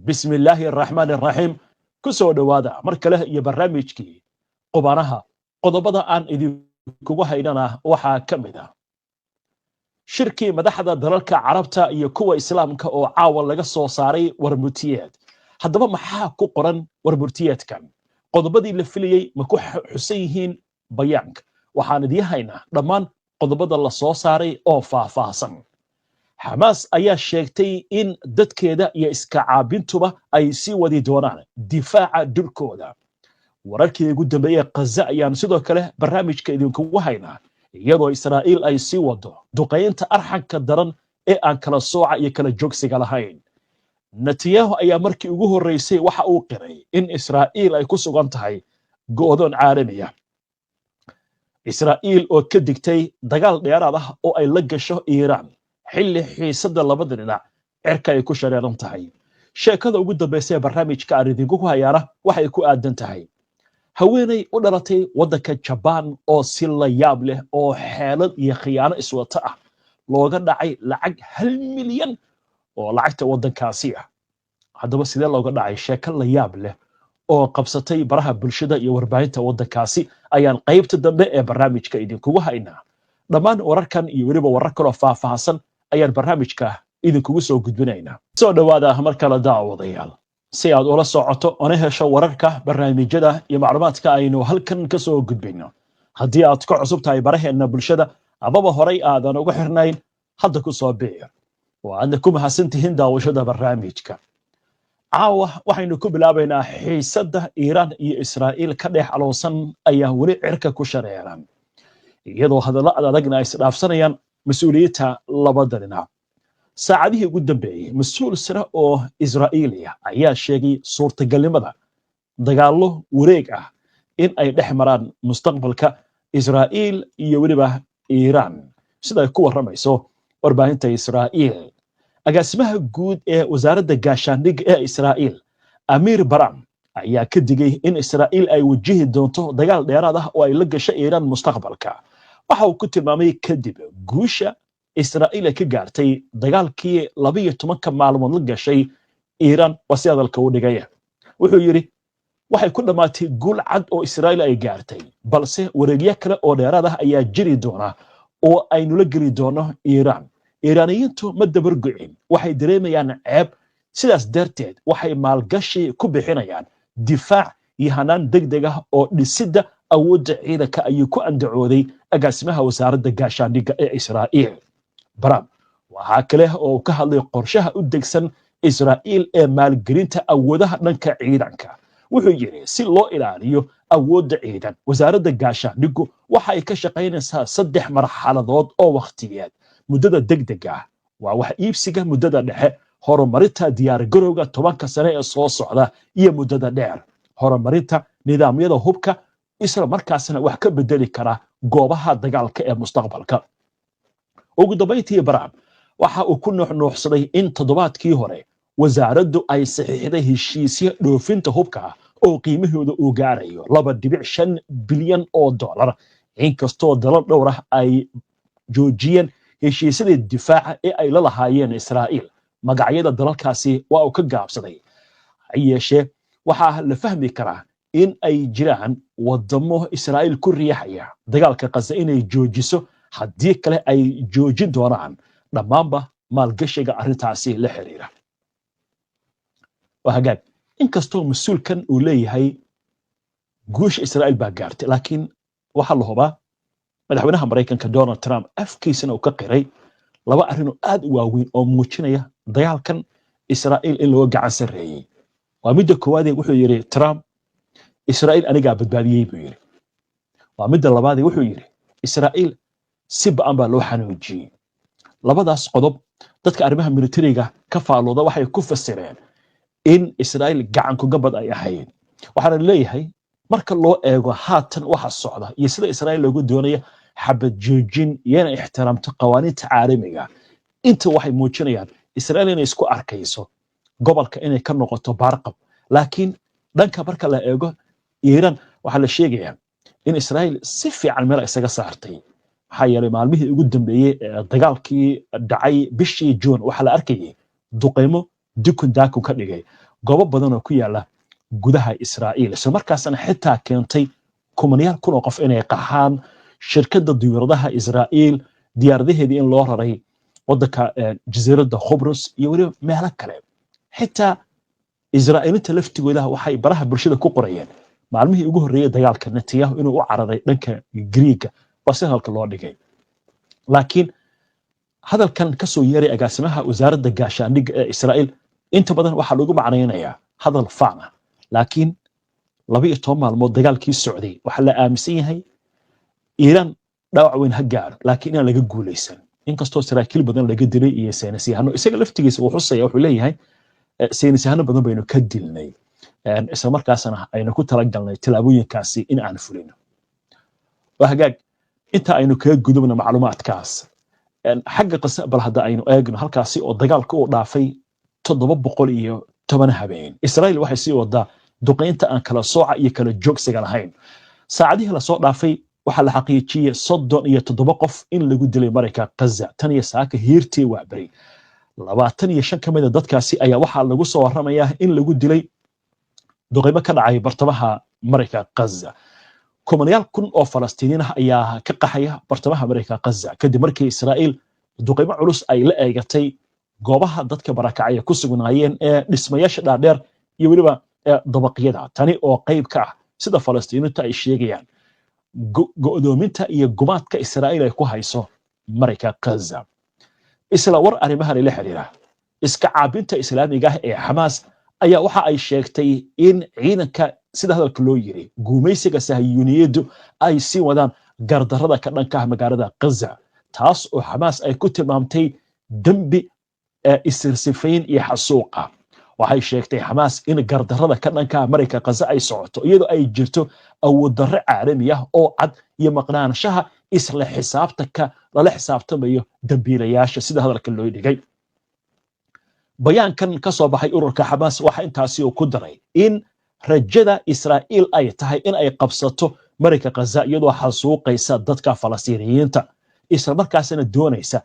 بسم الله الرحمن الرحيم كسو دوادا مركله iyo barnaamijkii qubanaha qodobada aan idinku haynana waxa kamida shirkii madaxda dalalka carabta iyo kuwa islaamka oo caawa laga soo saaray warmurtiyeed hadaba maxaa ku qoran warmurtiyeedkan qodobadii la filayay ma ku xusan yihiin bayaanka waxaan idin haynaa dhammaan qodobada la soo saaray oo faahfaahsan Hamas ayaa sheegtay in dadkeeda iyo iska caabintuba ay sii wadi doonaan difaaca dhulkooda wararkii ugu dambeeyay Gaza ayaan sidoo kale barnaamijka idinku haynaa iyadoo Israa'iil ay sii wado duqeynta arxanka daran ee aan kala sooca iyo kala joogsiga lahayn Netanyahu ayaa markii ugu horeysay waxa uu qiray in Israa'iil ay ku sugan tahay go'doon caalami ah Israa'iil oo ka digtay dagaal dheeraad ah oo ay la gasho Iiraan xilli xiisada labada dhinac cirka ay ku shareeran tahay sheekada ugu dambeysay barnaamijka aan idinku hayaana waxay ku aadan tahay haweeney u dhalatay wadanka Japan oo si la yaab leh oo xeelad iyo khiyaano iswata ah looga dhacay lacag 1 milyan oo lacagta wadankaasi ah hadaba sidee looga dhacay sheeko la yaab leh oo qabsatay baraha bulshada iyo warbaahinta wadankaasi ayaan qaybta dambe ee barnaamijka idinku haynaa dhammaan wararkan iyo wariba warar kale oo faahfaahsan ayaan barnaamijka idinku soo gudbinaynaa soo dhawaada mar kale daawadayaal si aad ula socoto ona hesho wararka barnaamijyada iyo macluumaadka aynu halkan ka soo gudbino haddii aad ka cusub tahay baraheena bulshada amaba horay aadan ugu xirnayn hadda ku soo biir waadna ku mahadsantihiin daawashada barnaamijka caawa waxaynu ku bilaabaynaa xiisada Iiraan iyo Israa'iil ka dhex aloosan ayaa weli cirka ku shareeran iyadoo hadallo adagna ay isdhaafsanayaan mas'uuliyadda labada dhinac saacadihii ugu dambeeyay mas'uul sare oo Israa'iiliya ayaa sheegay suurtagalnimada dagaallo wareeg ah in ay dhex maraan mustaqbalka Israa'iil iyo waliba Iiraan sida ay ku waramayso warbaahinta Israa'iil agaasimaha guud ee wasaaradda gaashaandhigga ee Israa'iil Amir Baram ayaa ka digay in Israa'iil ay wajihi doonto dagaal dheeraad ah oo ay la gasho Iiraan mustaqbalka waxa uu ku tilmaamay kadib guusha Israa'iil ka gaartay dagaalkii 12 maalmood la gashay Iiraan wasi hadalka u dhigay wuxuu yiri waxay ku dhamaatay guul cad oo Israa'iil ay gaartay balse wareegyo kale oo dheeraad ah ayaa jiri doona oo aynu la geli doono Iiraan Iiraaniyiintu ma dabargocin waxay dareemayaan ceeb sidaas darteed waxay maalgashi ku bixinayaan difaac iyo hanaan degdeg ah oo dhisidda awoodda ciidanka ayuu ku andacooday agaasimaha wasaaradda gaashaandhigga ee Israa'iil Baram waxa kale oo ka hadlay qorshaha u degsan Israa'iil ee maalgelinta awoodaha dhanka ciidanka wuxuu yiri si loo ilaaliyo awoodda ciidan wasaaradda gaashaandhiggu waxa ay ka shaqaynaysaa 3 marxaladood oo waqtiyeed muddada degdega ah waa wax iibsiga muddada dhexe horumarinta diyaar garowga 10 sano ee soo socda iyo muddada dheer horumarinta nidaamyada hubka isla markaasna wax ka bedeli kara goobaha dagaalka ee mustaqbalka ugu dambeyntii Baram waxa uu ku nuuxnuuxsaday in toddobaadkii hore wasaaraddu ay saxiixday heshiisyo dhoofinta hubka oo qiimahooda uu gaarayo 2.5 bilyan oo dollar inkastoo dalal dhowr ah ay joojiyeen heshiisyada difaaca ee ay la lahaayeen Israa'iil magacyada dalalkaasi waa uu ka gaabsaday yeeshee waxa la fahmi karaa in ay jiraan wadamo Israa'iil ku riixaya dagaalka Gaza inay joojiso haddii kale ay joojin doonaan dhamaanba maalgashiga arintaasi la xiriira wahagaag inkastoo mas'uulkan uu leeyahay guusha Israa'iil baa gaartay laakiin waxa la hubaa madaxweynaha Mareykanka Donald Trump afkiisana uu ka qiray laba arrin oo aad u waaweyn oo muujinaya dagaalkan Israa'iil in loo gacan sareeyay waa midda koowaad ee wuxuu yiri Trump Israa'iil aniga badbaadiyay buu yiri waa midda labaad ee wuxuu yiri Israa'iil si ba'an baa loo xanuujiyay labadaas qodob dadka arrimaha militariga ka faalooda waxay ku fasireen in Israa'iil gacan ku gabad ay ahayd waxaana leeyahay marka loo eego haatan waxa socda iyo sida Israa'iil loogu doonayo xabad joojin iyo ixtiraamta qawaaniinta caalamiga inta waxay muujinayaan Israa'iil inay isku arkayso gobolka inay ka noqoto baarqab laakiin dhanka marka la eego Iiraan waxa la sheegayaa in Israa'iil si fiican meel isaga saartay maxaa yeelay maalmihii ugu dambeeyay dagaalkii dhacay bishii June waxa la arkayay duqeymo dukun daaku ka dhigay goobo badan oo ku yaala gudaha Israa'iil isla markaasna xitaa keentay kumanyaal kun oo qof inay qaxaan shirkadda diyaaradaha Israa'iil diyaaradaheedii in loo raray waddanka jasiiradda Khubrus iyo weli meelo kale xitaa Israa'iiliinta laftigooda waxay baraha bulshada ku qorayeen maalmihii ugu horreeyay dagaalka Netanyahu inuu u cararay dhanka Greega waa si halka loo dhigay laakiin hadalkan ka soo yeeray agaasimaha wasaaradda gaashaandhigga ee Israa'iil inta badan waxaa lagu macnaynayaa hadal faan ah laakiin 12 maalmood dagaalkii socday waxa la aaminsan yahay Iiraan dhaawac weyn ha gaaro laakiin inaan laga guuleysan inkastoo saraakiil badan laga dilay iyo saynisyahano isaga laftigiisa wuxuu leeyahay saynisyahano badan baynu ka dilnay isla markaasna aynu ku talagalnay tilaabooyinkaasi in aan fulino waa hagaag inta aynu kaga gudubno macluumaadkaas xagga qasabal hadda aynu eegno halkaasi oo dagaalka uu dhaafay 710 habeen Israa'iil waxay sii wadaa duqeynta aan kala sooca iyo kala joogsiga lahayn saacadihii la soo dhaafay waxa la xaqiijiyay 37 qof in lagu dilay marayka Gaza tan iyo saaka hiirtii waa bari 25 kamid dadkaasi ayaa waxa lagu soo waramayaa in lagu dilay duqeymo ka dhacay bartamaha marayka Gaza kumanyaal kun oo Falastiiniin ah ayaa ka qaxaya bartamaha marayka Gaza kadib markii Israa'iil duqeymo culus ay la eegatay goobaha dadka barakacaya ku sugnaayeen ee dhismayaasha dhaadheer iyo waliba dabaqyada tani oo qayb ka ah sida Falastiiniintu ay sheegayaan go'doominta iyo gumaadka Israa'iil ay ku hayso marayka Gaza isla war arrimahan la xiriira iska caabinta islaamiga ah ee Hamas ayaa waxa ay sheegtay in ciidanka sida hadalka loo yiri guumaysiga Sahyuuniyadu ay sii wadaan gardarrada ka dhanka ah magaalada Gaza taas oo Hamas ay ku tilmaamtay dambi isirsifayn iyo xasuuqa waxay sheegtay Hamas in gardarrada ka dhanka ah marayka Gaza ay socoto iyadoo ay jirto awood darro caalami ah oo cad iyo maqnaanshaha isla xisaabtanka la xisaabtamayo dambiilayaasha sida hadalka loo dhigay bayaankan ka soo baxay ururka Hamas waxa intaasi uu ku daray in rajada Israa'iil ay tahay in ay qabsato marayka Gaza iyadoo xasuuqaysa dadka Falastiiniyiinta isla markaasna doonaysa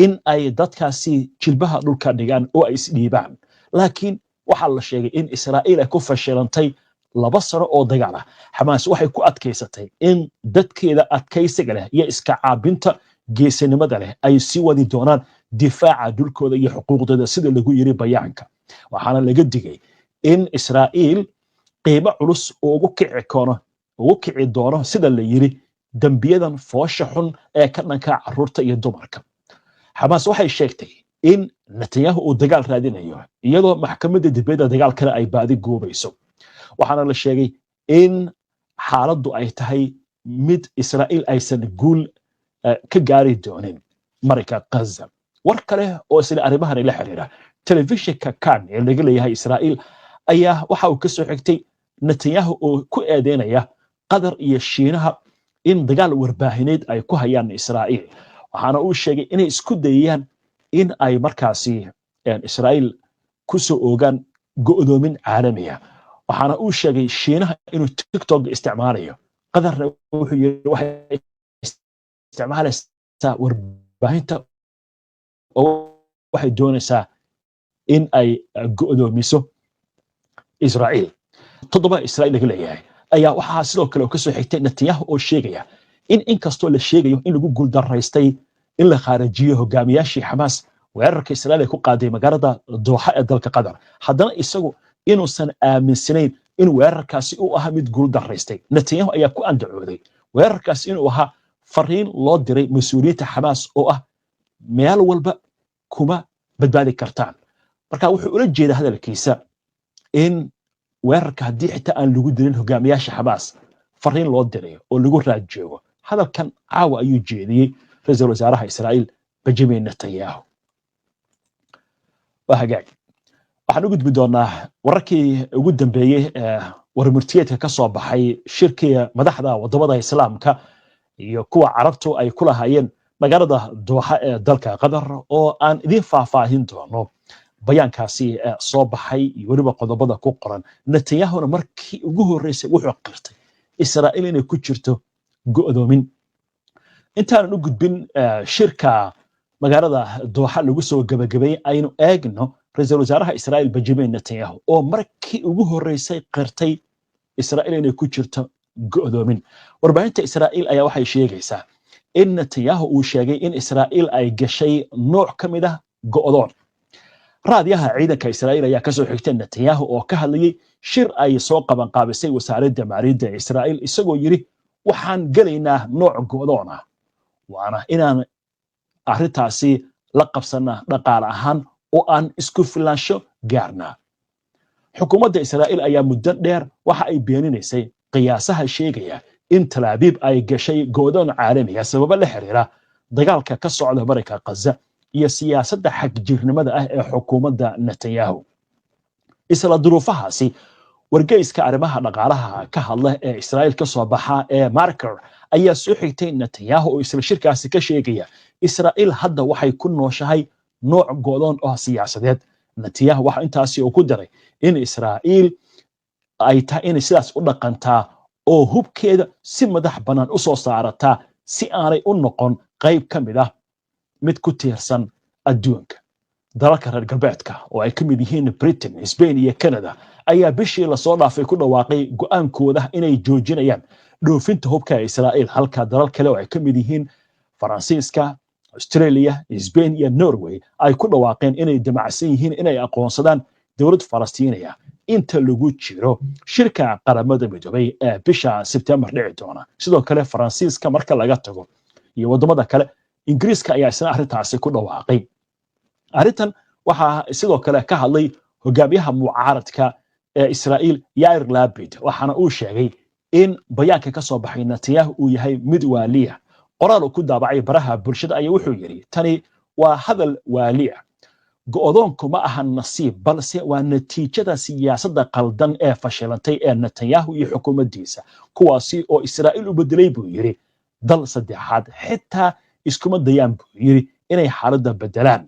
in ay dadkaasi jilbaha dhulka dhigaan oo ay isdhiibaan laakiin waxa la sheegay in Israa'iil ay ku fashilantay 2 sano oo dagaal ah Hamas waxay ku adkaysatay in dadkeeda adkaysiga leh iyo iska caabinta geesinimada leh ay sii wadi doonaan difaaca dhulkooda iyo xuquuqdooda sida lagu yiri bayaanka waxaana laga digay in Israa'iil qiimo culus ugu kici doono sida la yiri dambiyadan foosha xun ee ka dhanka carruurta iyo dumarka Hamas waxay sheegtay in Netanyahu uu dagaal raadinayo iyadoo maxkamadda dibadda dagaalkana ay baadi goobayso waxaana la sheegay in xaaladdu ay tahay mid Israa'iil aysan guul ka gaari doonin marayka Gaza war kale oo isla arrimahan la xiriira telefishinka Kan ee laga leeyahay Israa'iil ayaa waxa uu ka soo xigtay Netanyahu oo ku eedeynaya Qatar iyo Shiinaha in dagaal warbaahineed ay ku hayaan Israa'iil waxaana uu sheegay inay isku dayayaan in ay markaasi Israa'iil ku soo oogaan go'doomin caalami ah waxaana uu sheegay Shiinaha inuu TikTok isticmaalayo qadarna wuxuu yiri waxay isticmaalaysaa warbaahinta oo waxay doonaysaa in ay go'doomiso Israa'iil toddoba Israa'iil laga leeyahay ayaa waxaa sidoo kale ka soo xigtay Netanyahu oo sheegaya in inkastoo la sheegayo in lagu guuldaraystay in la kharajiyo hogaamiyaashii Hamas weerarka Israa'iil ay ku qaaday magaalada Dooxa ee dalka Qatar haddana isagu inuusan aaminsanayn in weerarkaasi uu ahaa mid guuldaraystay Netanyahu ayaa ku andacooday weerarkaasi inuu ahaa fariin loo diray mas'uuliyiinta Hamas oo ah meel walba kuma badbaadi kartaan marka wuxuu ula jeedaa hadalkiisa in weerarka haddii xitaa aan lagu dilin hogaamiyaasha Hamas fariin loo diray oo lagu raajoogo hadalkan caawa ayuu jeediyey ra'iisul wasaaraha Israa'iil Benjamin Netanyahu waxaan u gudbi doonaa wararkii ugu dambeeyay warmurtiyeedka ka soo baxay shirkiga madaxda wadamada Islaamka iyo kuwa Carabtu ay ku lahaayeen magaalada Dooxa ee dalka Qatar oo aan idin faahfaahin doono bayaankaasi soo baxay iyo waliba qodobada ku qoran Netanyahu markii ugu horeysay wuxuu qirtay Israa'iil inay ku jirto go'doomin intaan u gudbin shirka magaalada Dooxa lagu soo gabagabay aynu eegno ra'iisul wasaaraha Israa'iil Benjamin Netanyahu oo markii ugu horeysay qirtay Israa'iil inay ku jirto go'doomin. Warbaahinta Israa'iil ayaa waxay sheegaysaa in Netanyahu uu sheegay in Israa'iil ay gashay nooc ka mid ah go'doon. raadiyaha ciidanka Israa'iil ayaa ka soo xigtay Netanyahu oo ka hadlayay shir ay soo qaban qaabisay wasaaradda maaliyadda ee Israa'iil isagoo yiri waxaan galaynaa nooc go'doon ah waana inaan arrintaasi la qabsana dhaqaale ahaan oo aan isku filaansho gaarnaa. xukuumadda Israa'iil ayaa muddo dheer waxa ay beeninaysay qiyaasaha sheegaya in Tel Aviv ay gashay go'doon caalami ah sabab la xiriira dagaalka ka socda bariga Gaza iyo siyaasadda xagjirnimada ah ee xukuumadda Netanyahu. isla duruufahaasi wargeyska arrimaha dhaqaalaha ka hadla ee Israa'iil ka soo baxa ee Marker ayaa soo xigtay Netanyahu oo isla shirkaasi ka sheegaya Israa'iil hadda waxay ku nooshahay nooc go'doon oo siyaasadeed. Netanyahu waxa intaasi uu ku daray in Israa'iil ay tahay in sidaas u dhaqantaa oo hubkeeda si madax bannaan u soo saarataa si aanay u noqon qayb ka mid ah mid ku tiirsan adduunka. dalalka reer galbeedka oo ay ka mid yihiin Britain, Spain iyo Canada ayaa bishii la soo dhaafay ku dhawaaqay go'aankooda inay joojinayaan dhoofinta hubka ee Israa'iil halka dalal kale oo ay ka mid yihiin Faransiiska, Australia, Spain iyo Norway ay ku dhawaaqeen inay damacsan yihiin inay aqoonsadaan dowlad Falastiiniya inta lagu jiro shirka qaramada midoobay ee bisha September dhici doona. sidoo kale Faransiiska marka laga tago iyo wadamada kale Ingiriiska ayaa isna arrintaasi ku dhawaaqay. arrintan waxaa sidoo kale ka hadlay hogaamiyaha mucaaradka ee Israa'iil Yair Lapid waxaana uu sheegay in bayaanka ka soo baxay Netanyahu uu yahay mid waaliya. qoraal uu ku daabacay baraha bulshada ayaa wuxuu yiri tani waa hadal waaliya. go'doonku ma aha nasiib balse waa natiijada siyaasadda qaldan ee fashilantay ee Netanyahu iyo xukuumaddiisa kuwaasi oo Israa'iil u bedelay buu yiri dal saddexaad xitaa iskuma dayaan buu yiri inay xaaladda bedelaan.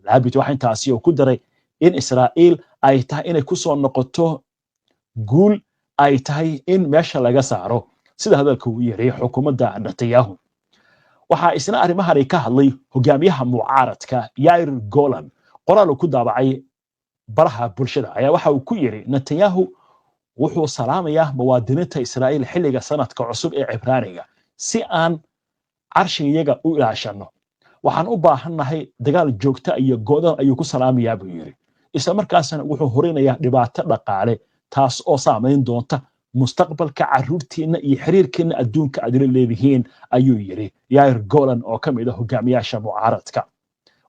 Lapid waxa intaasi uu ku daray in Israa'iil ay tahay inay ku soo noqoto guul ay tahay in meesha laga saaro sida hadalka uu yiri xukuumadda Netanyahu. waxaa isna arrimahan ka hadlay hogaamiyaha mucaaradka Yair Golan qoraal uu ku daabacay baraha bulshada ayaa waxa uu ku yiri Netanyahu wuxuu salaamayaa muwaadiniinta Israa'iil xilliga sanadka cusub ee Cibraaniga si aan carshiyaga u ilaashano. waxaan u baahannahay dagaal joogto iyo go'doon ayuu ku salaamayaa buu yiri. isla markaasna wuxuu horeynayaa dhibaato dhaqaale taas oo saameyn doonta mustaqbalka carruurtiina iyo xiriirkeena adduunka aad la leedihiin ayuu yiri Yair Golan oo ka mid ah hogaamiyaasha mucaaradka.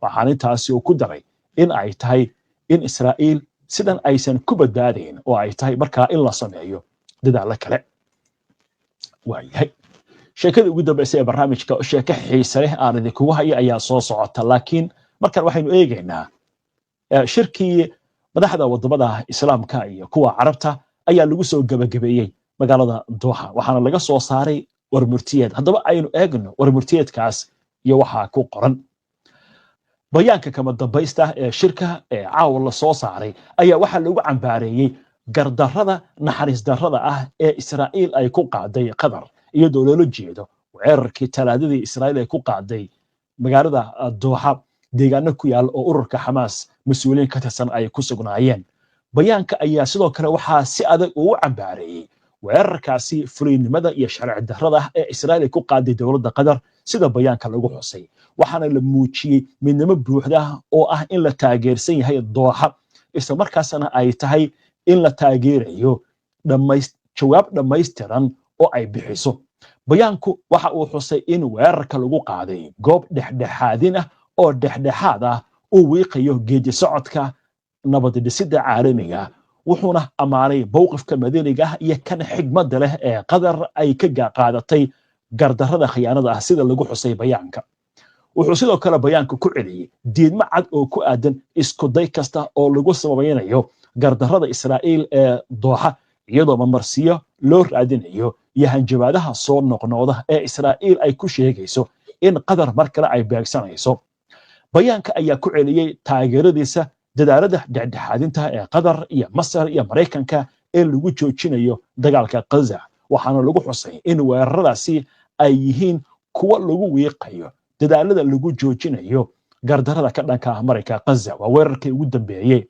waxaan intaasi uu ku daray in ay tahay in Israa'iil sidan aysan ku badbaadeen oo ay tahay markaa in la sameeyo dadaal kale. waayahay sheekada ugu dambeysay ee barnaamijka sheeko xiiso leh aan idinku hayo ayaa soo socota laakiin markan waxaynu eegaynaa shirkii madaxda wadamada islaamka iyo kuwa carabta ayaa lagu soo gabagabeeyay magaalada Dooxa waxaana laga soo saaray warmurtiyeed. haddaba aynu eegno warmurtiyeedkaas iyo waxa ku qoran. bayaanka kama dambaysta ee shirka ee caawa la soo saaray ayaa waxa lagu cambaareeyay gardarrada naxariis darrada ah ee Israa'iil ay ku qaaday Qatar iyadoo loola jeedo weerarkii talaadadii Israa'iil ay ku qaaday magaalada Dooxa deegaano ku yaal oo ururka Xamaas mas'uuliyiin ka tirsan ay ku sugnaayeen. bayaanka ayaa sidoo kale waxaa si adag ugu cambaareeyay weerarkaasi fuliynimada iyo sharci darrada ah ee Israa'iil ay ku qaaday dowladda Qatar sida bayaanka lagu xusay. waxaana la muujiyay midnimo buuxda oo ah in la taageersan yahay Dooxa isla markaasna ay tahay in la taageerayo jawaab dhammaystiran oo ay bixiso. bayaanku waxa uu xusay in weerarka lagu qaaday goob dhexdhexaadin ah oo dhexdhexaad ah uu wiiqayo geedi socodka nabad dhisidda caalamiga wuxuuna amaanay mowqifka madaniga ah iyo kan xigmadda leh ee Qatar ay ka qaadatay gardarrada khiyaanada ah sida lagu xusay bayaanka. wuxuu sidoo kale bayaanka ku celiyay diidmo cad oo ku aadan isku day kasta oo lagu samaynayo gardarrada Israa'iil ee Dooxa iyadoo mamarsiyo loo raadinayo iyo hanjabaadaha soo noqnoqda ee Israa'iil ay ku sheegayso in Qatar mar kale ay beegsanayso. bayaanka ayaa ku celiyay taageeradiisa dadaalada dhexdhexaadinta ee Qatar iyo Masar iyo Mareykanka ee lagu joojinayo dagaalka Gaza waxaana lagu xusay in weeraradaasi ay yihiin kuwa lagu wiiqayo dadaalada lagu joojinayo gardarada ka dhanka ah marinka Gaza waa weerarkii ugu dambeeyay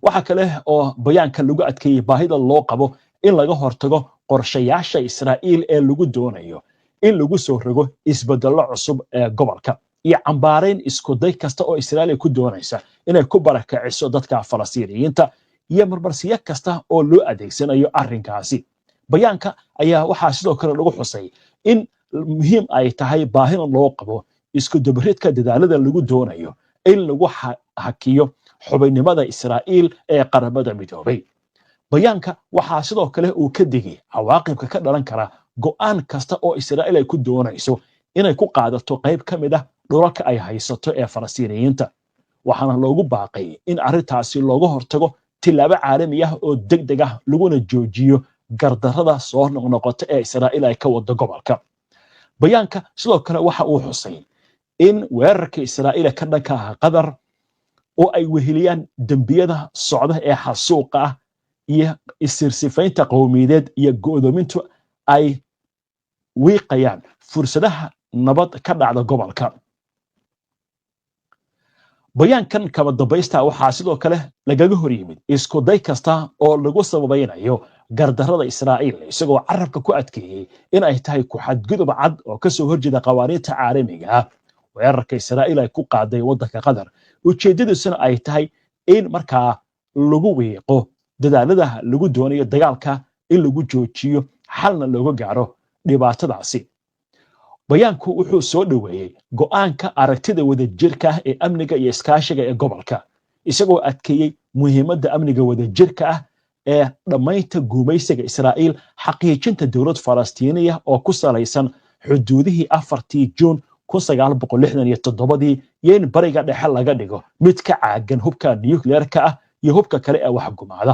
waxa kale oo bayaanka lagu adkeeyay baahida loo qabo in laga hortago qorshayaasha Israa'iil ee lagu doonayo in lagu soo rogo isbeddello cusub ee gobolka iyo cambaarayn isku day kasta oo Israa'iil ku doonaysa inay ku barakaciso dadka Falastiiniyiinta iyo marmarsiyo kasta oo loo adeegsanayo arrinkaasi bayaanka ayaa waxaa sidoo kale lagu xusay in muhiim ay tahay baahida loo qabo isku dabaridka dadaalada lagu doonayo in lagu hakiyo xubinnimada Israa'iil ee qaramada midoobay bayaanka waxaa sidoo kale uu ka digay cawaaqibka ka dhalan kara go'aan kasta oo Israa'iil ay ku doonayso inay ku qaadato qayb ka mid ah dhulalka ay haysato ee Falastiiniyiinta waxaana loogu baaqay in arrintaasi looga hortago tilaabo caalami ah oo degdeg ah laguna joojiyo gardarada soo noqnoqota ee Israa'iil ay ka wado gobolka bayaanka sidoo kale waxa uu xusay in weerarka Israa'iil ka dhanka ah Qatar oo ay weheliyaan dambiyada socda ee xasuuqa ah iyo isirsifaynta qowmiyadeed iyo go'doomintu ay wiiqayaan fursadaha nabad ka dhacda gobolka bayaankan kaba dambaysta waxaa sidoo kale lagaga hor yimid isku day kasta oo lagu sababaynayo gardarada Israa'iil isagoo carabka ku adkeeyay in ay tahay ku xadgudub cad oo ka soo horjeeda qawaaniinta caalamiga ah weerarka Israa'iil ay ku qaaday waddanka Qatar ujeedadiisuna ay tahay in markaa lagu weeqo dadaalada lagu doonayo dagaalka in lagu joojiyo xalna looga gaaro dhibaatadaasi bayaanku wuxuu soo dhaweeyay go'aanka aragtida wadajirka ee amniga iyo iskaashiga ee gobolka isagoo adkeeyay muhiimadda amniga wadajirka ah ee dhamaynta guumaysiga Israa'iil xaqiijinta dowlad Falastiiniya oo ku salaysan xuduudihii 4 Juun 1967 iyo in bariga dhexe laga dhigo mid ka caagan hubka nuclearka ah iyo hubka kale ee wax gumaada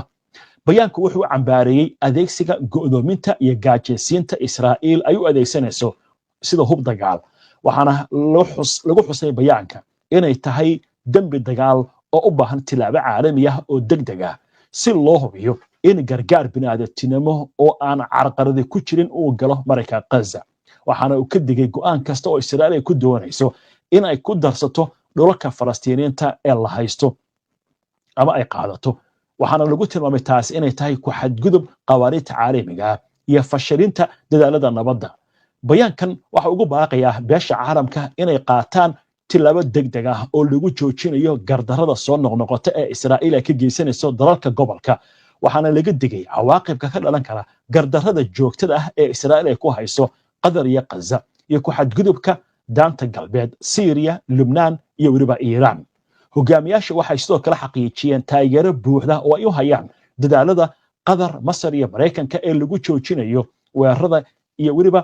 bayaanku wuxuu cambaareeyay adeegsiga go'doominta iyo gaajeysiinta Israa'iil ay u adeegsanayso sida hub dagaal waxaana lagu xusay bayaanka inay tahay dambi dagaal oo u baahan tilaabo caalami ah oo degdeg ah si loo hubiyo in gargaar bini'aadantinimo oo aan carqalad ku jirin uu galo marinka Gaza waxaana uu ka digay go'aan kasta oo Israa'iil ku doonayso in ay ku darsato dhulalka Falastiiniyiinta ee la haysto ama ay qaadato waxaana lagu tilmaamay taas inay tahay ku xadgudub qawaaniinta caalamiga iyo fashilinta dadaalada nabadda bayaankan waxa ugu baaqaya beesha caalamka inay qaataan tilaabo degdeg ah oo lagu joojinayo gardarada soo noqnoqota ee Israa'iil ay ka geysanayso dalalka gobolka waxaana laga digay cawaaqibka ka dhalan kara gardarada joogtada ah ee Israa'iil ay ku hayso Qatar iyo Gaza iyo ku xadgudubka daanta galbeed Syria Lubnaan iyo waliba Iiraan hogaamiyaasha waxay sidoo kale xaqiijiyeen taageero buuxda oo ay u hayaan dadaalada Qatar Masar iyo Mareykanka ee lagu joojinayo weerarada iyo waliba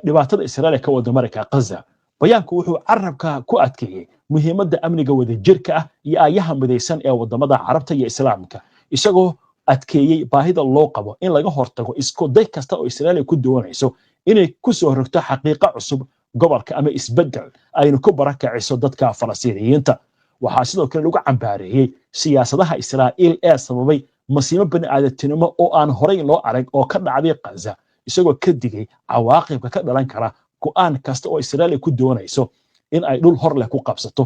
dhibaatada Israa'iil ka wada marinka Gaza bayaanku wuxuu carabka ku adkeeyay muhiimadda amniga wadajirka ah iyo ayaha midaysan ee wadamada Carabta iyo Islaamka isagoo adkeeyay baahida loo qabo in laga hortago isku day kasta oo Israa'iil ku doonayso inay ku soo rogto xaqiiqo cusub gobolka ama isbedel aynu ku barakaciso dadka Falastiiniyiinta waxaa sidoo kale lagu cambaareeyay siyaasadaha Israa'iil ee sababay masiibo bini'aadantinimo oo aan horey loo arag oo ka dhacday Gaza isagoo ka digay cawaaqibka ka dhalan kara go'aan kasta oo Israa'iil ku doonayso in ay dhul hor leh ku qabsato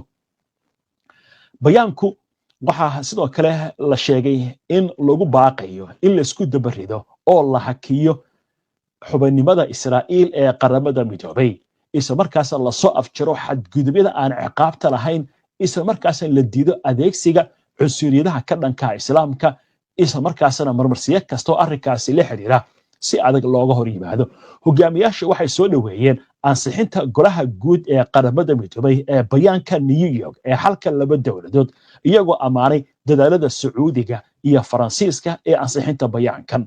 bayaanku waxaa sidoo kale la sheegay in lagu baaqayo in la isku dabarido oo la hakiyo xubinnimada Israa'iil ee qaramada midoobay isla markaas la soo afjaro xadgudubyada aan ciqaabta lahayn isla markaas la diido adeegsiga cunsuriyadaha ka dhanka islaamka isla markaasna marmarsiyo kasta oo arrinkaasi la xiriira si adag looga hor yimaado hogaamiyaasha waxay soo dhaweeyeen ansixinta golaha guud ee qaramada midoobay ee bayaanka New York ee xalka laba dowladood iyagoo amaanay dadaalada Sacuudiga iyo Faransiiska ee ansixinta bayaankan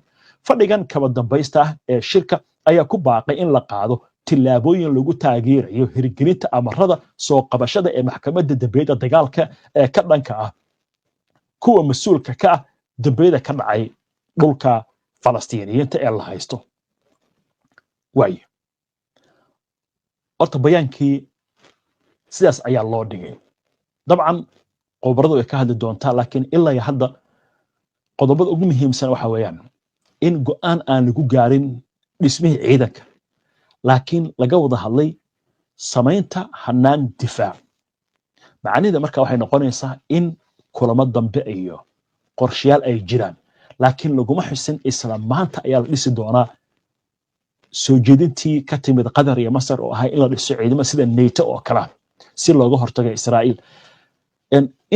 fadhigan kaba dambaysta ee shirka ayaa ku baaqay in la qaado tilaabooyin lagu taageerayo hirgelinta amarada soo qabashada ee maxkamadda dambiyada dagaalka ee ka dhanka ah kuwa mas'uulka ka ah dambiyada ka dhacay dhulka Falastiiniyiinta ee la haysto way horta bayaankii sidaas ayaa loo dhigay dabcan qobaradu ay ka hadli doontaa laakiin ilaa hadda qodobada ugu muhiimsan waxa weeyaan in go'aan aan lagu gaarin dhismihii ciidanka laakiin laga wada hadlay samaynta hanaan difaac macnaheedu marka waxay noqonaysaa in kulamo dambe iyo qorshayaal ay jiraan laakiin laguma xusin isla maanta ayaa la dhisi doonaa soo jeedintii ka timid Qatar iyo Masar oo ahay in la dhiso ciidamo sida NATO oo kala si looga hortago Israa'iil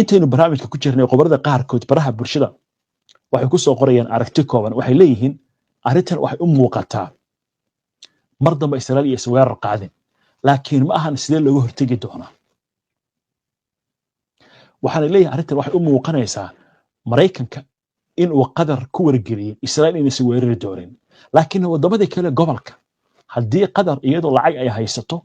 intaynu barnaamijka ku jirnay qobarada qaarkood baraha bulshada waxay ku soo qorayaan aragti kooban waxay leeyihiin arrintan waxay u muuqataa mar dambe Israa'iil iyo weerar qaadin laakiin ma ahan sidee looga hortagi doonaa waxaan leeyahay arrintan waxay u muuqanaysaa Mareykanka in uu Qatar ku wargeliyay Israa'iil inay weerari doonaan laakiin wadamada kale gobolka haddii Qatar iyadoo lacag ay haysato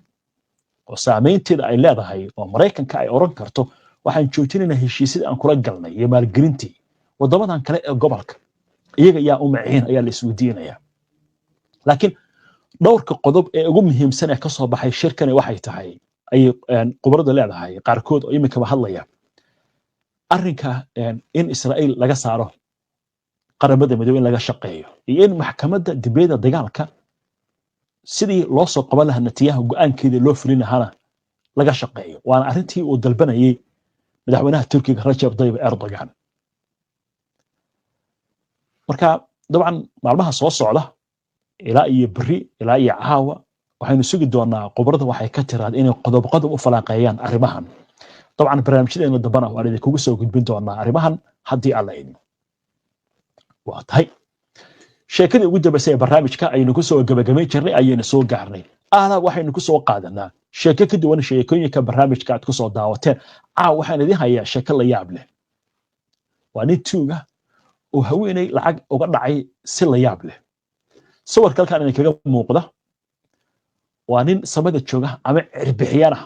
oo saameynteeda ay leedahay oo Mareykanka ay oran karto waxaan joojinaynaa heshiisyada aan kula galnay iyo maalgelintii wadamadan kale ee gobolka iyaga yaa u maciin ayaa la isweydiinayaa laakiin dhowrka qodob ee ugu muhiimsan ee ka soo baxay shirkan waxay tahay ay qobarada leedahay qaarkood oo imika hadlaya arrinka in Israa'iil laga saaro qaramada midoobay in laga shaqeeyo iyo in maxkamadda dibadda dagaalka sidii loo soo qaban lahaa natiyaha go'aankeeda loo fulin lahaana laga shaqeeyo waana arrintii uu dalbanayay madaxweynaha Turkiga Recep Tayyip Erdogan marka dabcan maalmaha soo socda ilaa iyo bari ilaa iyo caawa waxaynu sugi doonaa qobarada waxay ka tiraad inay qodob u falaaqeeyaan arrimahan dabcan barnaamijyadeena dambana waan idinkugu soo gudbin doonaa arrimahan haddii alla idin waa tahay sheekadii ugu dambeysay ee barnaamijka aynu ku soo gabagabayn jirnay ayaynu soo gaarnay waxaynu ku soo qaadanaa sheeko ka duwan sheekooyinka barnaamijka aad ku soo daawateen waxaan idin hayaa sheeko la yaab leh waa nin tuuga oo haweeney lacag uga dhacay si la yaab leh sawirka halkan idinkaga muuqda waa nin samada jooga ama cirbixiyana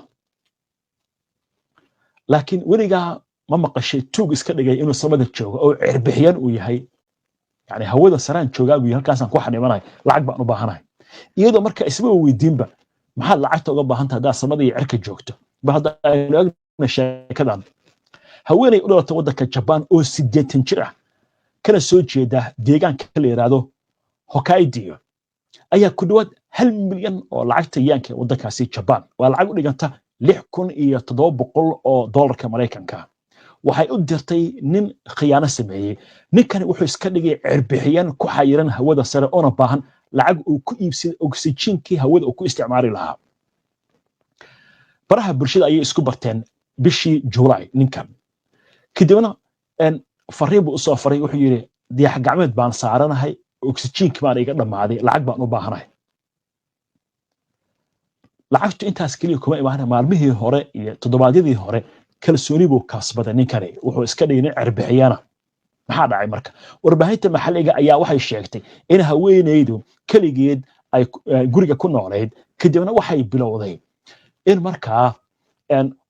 laakiin weligaa ma maqashay tuug iska dhigay inuu samada joogo oo cirbixiyan uu yahay يعني هودا سران جوغاغو halkaasaan ku xanimanay lacag baan u baahanahay iyadoo marka isba weydiinba maxaa lacagta uga baahan tahay samada iyo cirka joogto ba hadda aynu sheekadan haweeney u dhalatay wadanka Japan oo 80 jir ah kana soo jeeda deegaanka la yiraahdo Hokkaido ayaa ku dhawaad 1 milyan oo lacagta yaanka wadankaasi Japan waa lacag u dhiganta 6700 oo dollarka Mareykanka waxay u dirtay nin khiyaano sameeyay ninkan wuxuu iska dhigay cirbixiyan ku xayiran hawada sare oo baahan lacag uu ku iibsado oxygenkii hawada uu ku isticmaali lahaa baraha bulshada ayay isku barteen bishii July ninkan kadibna fariin buu soo faray wuxuu yiri diyax gacmeed baan saaranahay oxygenkii baan iga dhamaaday lacag baan u baahanahay lacagtu intaas kaliya kuma imaan maalmihii hore iyo toddobaadyadii hore kalsooni buu kasbaday ninkani wuxuu iska dhigay cirbixiyana maxaa dhacay marka warbaahinta maxalliga ayaa waxay sheegtay in haweeneydu kaligeed ay guriga ku nooleed kadibna waxay bilowday in markaa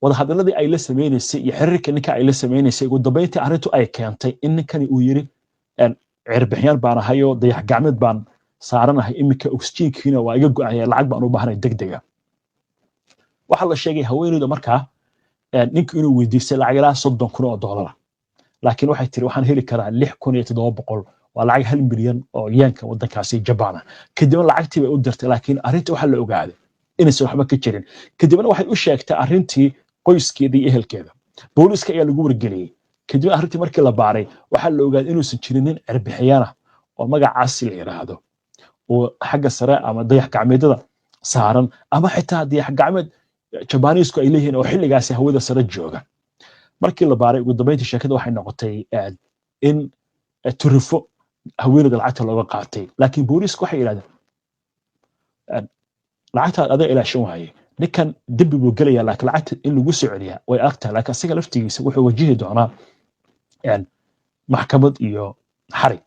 wada hadalladii ay la sameynaysay iyo xiriirka ninka ay la sameynaysay ugu dambeyntii arrintu ay keentay in ninkani uu yiri cirbixiyaan baan ahayo dayax gacmeed baan saaranahay imika oxygenkiina waa iga go'aya lacag baan u baahanay degdega waxa la sheegay haweeneydu markaa ninka inuu weydiistay lacag ilaa $30,000 laakiin waxay tiri waxaan heli karaa 6700 waa lacag 1 milyan oo yaanka wadankaasi Japan kadibna lacagtii bay u dirtay laakiin arrinta waxa la ogaaday inaysan waxba ka jirin kadibna waxay u sheegtay arrintii qoyskeedii iyo ehelkeeda booliska ayaa lagu wargeliyay kadibna arrintii markii la baaray waxa la ogaaday inuusan jirin nin cirbixiyana oo magacaas la yiraahdo oo xagga sare ama dayax gacmeedada saaran ama xitaa dayax gacmeed Japanisku ay leeyihiin oo xilligaasi hawada sare jooga markii la baaray ugu dambeyntii sheekada waxay noqotay in turufo haweeneyda lacagta looga qaatay laakiin booliisku waxay yiraahdeen lacagta adaa ilaashan waaye ninkan dambi buu gelayaa laakiin lacagta in lagu soo celiyaa way agtahay laakiin asiga laftigiisa wuxuu wajihi doonaa maxkamad iyo xarig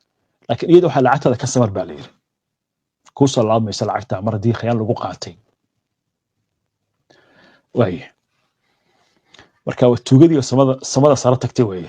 laakiin iyada waxa lacagtada ka samar baa la yiri ku soo laabmaysa lacagta mar hadii khiyaan lagu qaatay way marka tuugadii samada sare tagtay way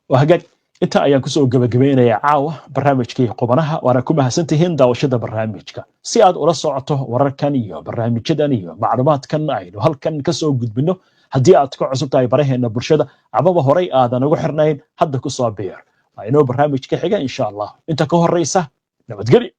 وهجد inta ayaan ku soo gabagabeynaya caawa barnaamijkii qubanaha waana ku mahadsantihiin daawashada barnaamijka si aad ula socoto wararkan iyo barnaamijyadan iyo macluumaadkan aynu halkan ka soo gudbino haddii aad ku cusub tahay baraheena bulshada amaba horay aadan ugu xirnayn hadda ku soo biir aynu barnaamijka xiga insha Allah inta ka horeysa nabadgelyo